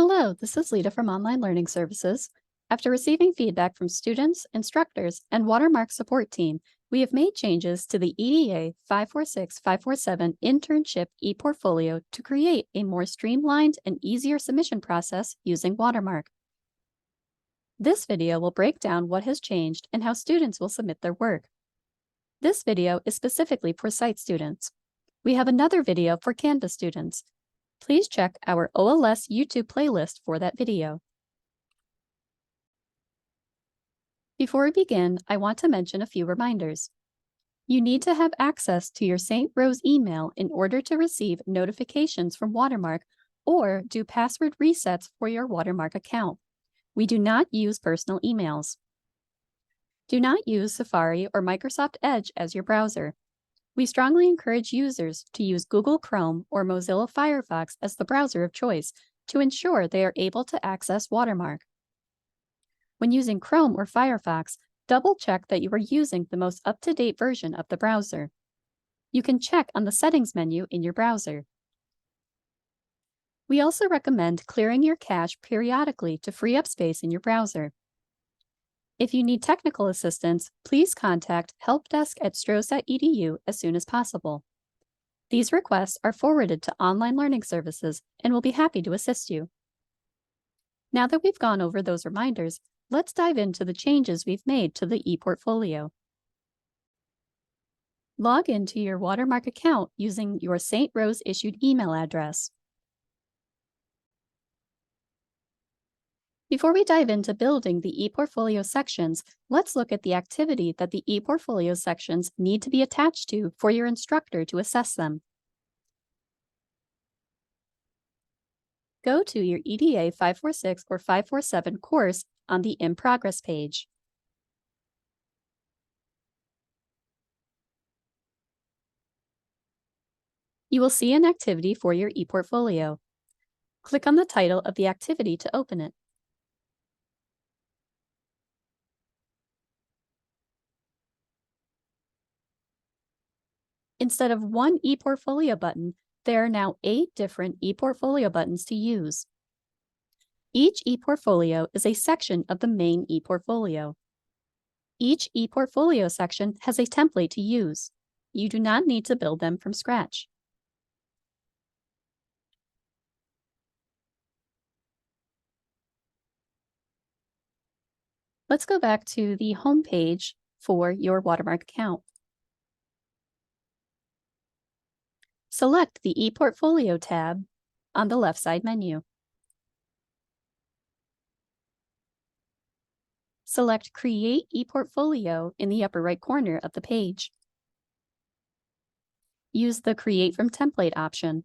Hello, this is Lita from Online Learning Services. After receiving feedback from students, instructors, and Watermark support team, we have made changes to the EDA 546-547 Internship ePortfolio to create a more streamlined and easier submission process using Watermark. This video will break down what has changed and how students will submit their work. This video is specifically for CITE students. We have another video for Canvas students. Please check our OLS YouTube playlist for that video. Before we begin, I want to mention a few reminders. You need to have access to your St. Rose email in order to receive notifications from Watermark or do password resets for your Watermark account. We do not use personal emails. Do not use Safari or Microsoft Edge as your browser. We strongly encourage users to use Google Chrome or Mozilla Firefox as the browser of choice to ensure they are able to access Watermark. When using Chrome or Firefox, double-check that you are using the most up-to-date version of the browser. You can check on the Settings menu in your browser. We also recommend clearing your cache periodically to free up space in your browser. If you need technical assistance, please contact helpdesk@strohs.edu as soon as possible. These requests are forwarded to Online Learning Services and will be happy to assist you. Now that we've gone over those reminders, let's dive into the changes we've made to the ePortfolio. Log into your Watermark account using your St. Rose issued email address. Before we dive into building the ePortfolio sections, let's look at the activity that the ePortfolio sections need to be attached to for your instructor to assess them. Go to your EDA 546 or 547 course on the In Progress page. You will see an activity for your ePortfolio. Click on the title of the activity to open it. Instead of one ePortfolio button, there are now 8 different ePortfolio buttons to use. Each ePortfolio is a section of the main ePortfolio. Each ePortfolio section has a template to use. You do not need to build them from scratch. Let's go back to the home page for your Watermark account. Select the ePortfolio tab on the left side menu. Select Create ePortfolio in the upper right corner of the page. Use the Create from Template option.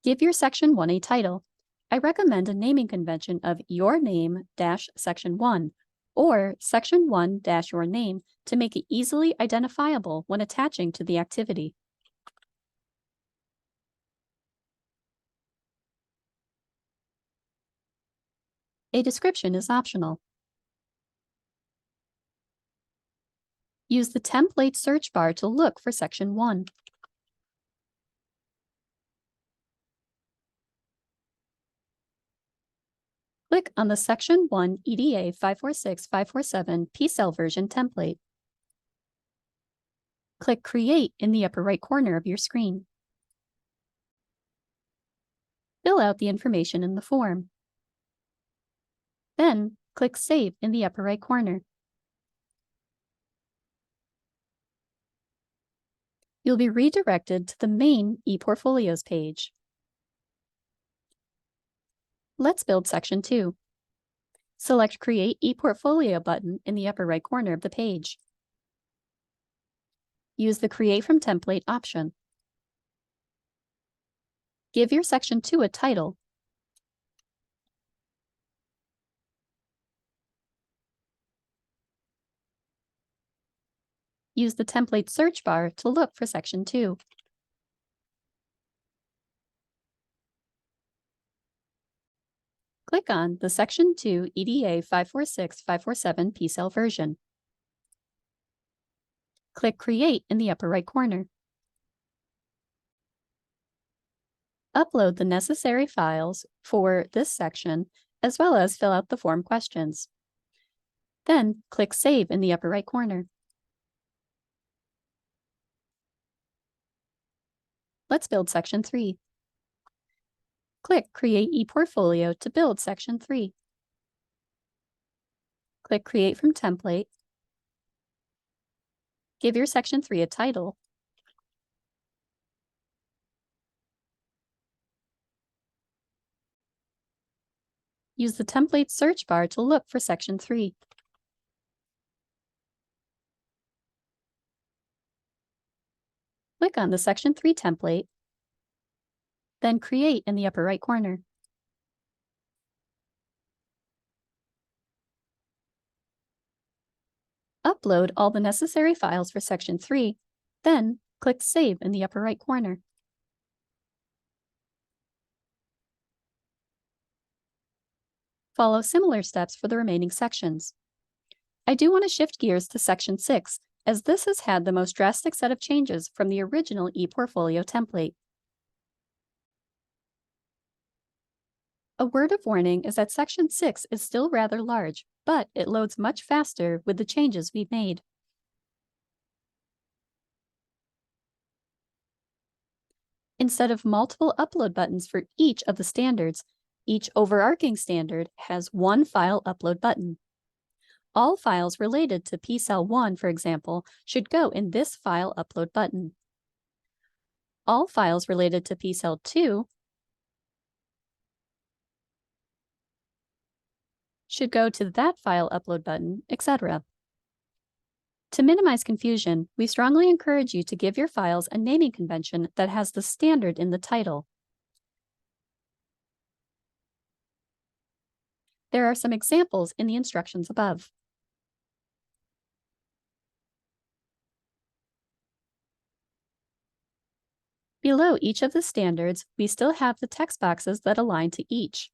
Give your Section 1 a title. I recommend a naming convention of your name-Section 1 or Section 1-your name to make it easily identifiable when attaching to the activity. A description is optional. Use the template search bar to look for Section 1. Click on the Section 1 EDA 546-547 P-Cell version template. Click Create in the upper right corner of your screen. Fill out the information in the form. Then, click Save in the upper right corner. You'll be redirected to the main ePortfolios page. Let's build Section 2. Select Create ePortfolio button in the upper right corner of the page. Use the Create from Template option. Give your Section 2 a title. Use the template search bar to look for Section 2. Click on the Section 2 EDA 546-547 P-Cell version. Click Create in the upper right corner. Upload the necessary files for this section, as well as fill out the form questions. Then click Save in the upper right corner. Let's build Section 3. Click Create ePortfolio to build Section 3. Click Create from Template. Give your Section 3 a title. Use the template search bar to look for Section 3. Click on the Section 3 template, then Create in the upper right corner. Upload all the necessary files for Section 3, then click Save in the upper right corner. Follow similar steps for the remaining sections. I do want to shift gears to Section 6, as this has had the most drastic set of changes from the original ePortfolio template. A word of warning is that Section 6 is still rather large, but it loads much faster with the changes we've made. Instead of multiple upload buttons for each of the standards, each overarching standard has one file upload button. All files related to PCell 1, for example, should go in this file upload button. All files related to PCell 2 should go to that file upload button, etc. To minimize confusion, we strongly encourage you to give your files a naming convention that has the standard in the title. There are some examples in the instructions above. Below each of the standards, we still have the text boxes that align to each.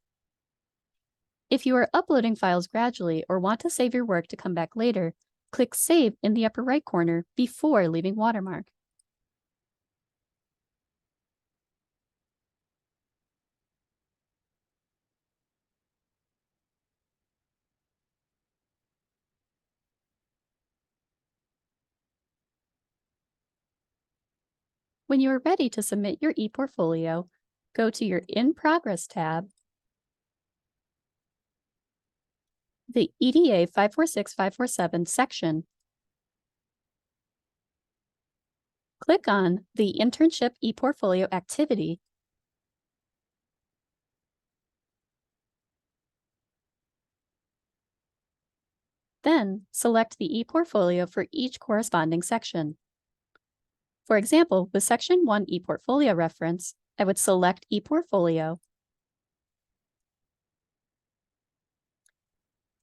If you are uploading files gradually or want to save your work to come back later, click Save in the upper right corner before leaving Watermark. When you are ready to submit your ePortfolio, go to your In Progress tab, the EDA 546-547 section. Click on the Internship ePortfolio activity, then select the ePortfolio for each corresponding section. For example, with Section 1 ePortfolio reference, I would select ePortfolio,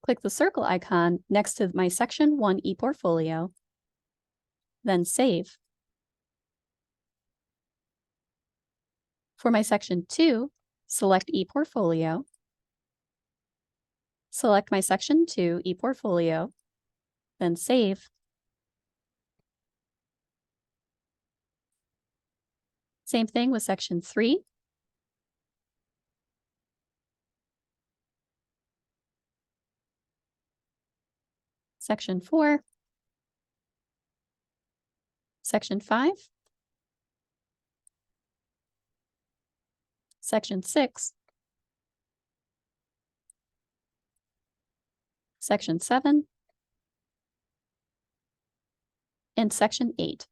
click the circle icon next to my Section 1 ePortfolio, then Save. For my Section 2, select ePortfolio, select my Section 2 ePortfolio, then Save. Same thing with Section 3. Section 4. Section 5. Section 6. Section 7. And Section 8.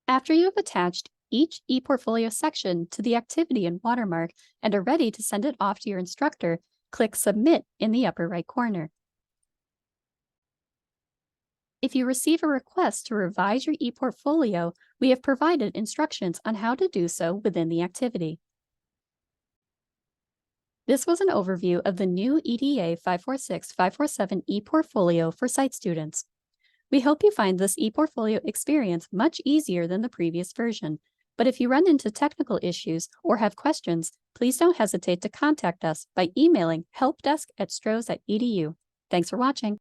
After you have attached each ePortfolio section to the activity in Watermark and are ready to send it off to your instructor, click Submit in the upper right corner. If you receive a request to revise your ePortfolio, we have provided instructions on how to do so within the activity. This was an overview of the new EDA 546-547 ePortfolio for CITE students. We hope you find this ePortfolio experience much easier than the previous version, but if you run into technical issues or have questions, please don't hesitate to contact us by emailing helpdesk@strohs.edu. Thanks for watching.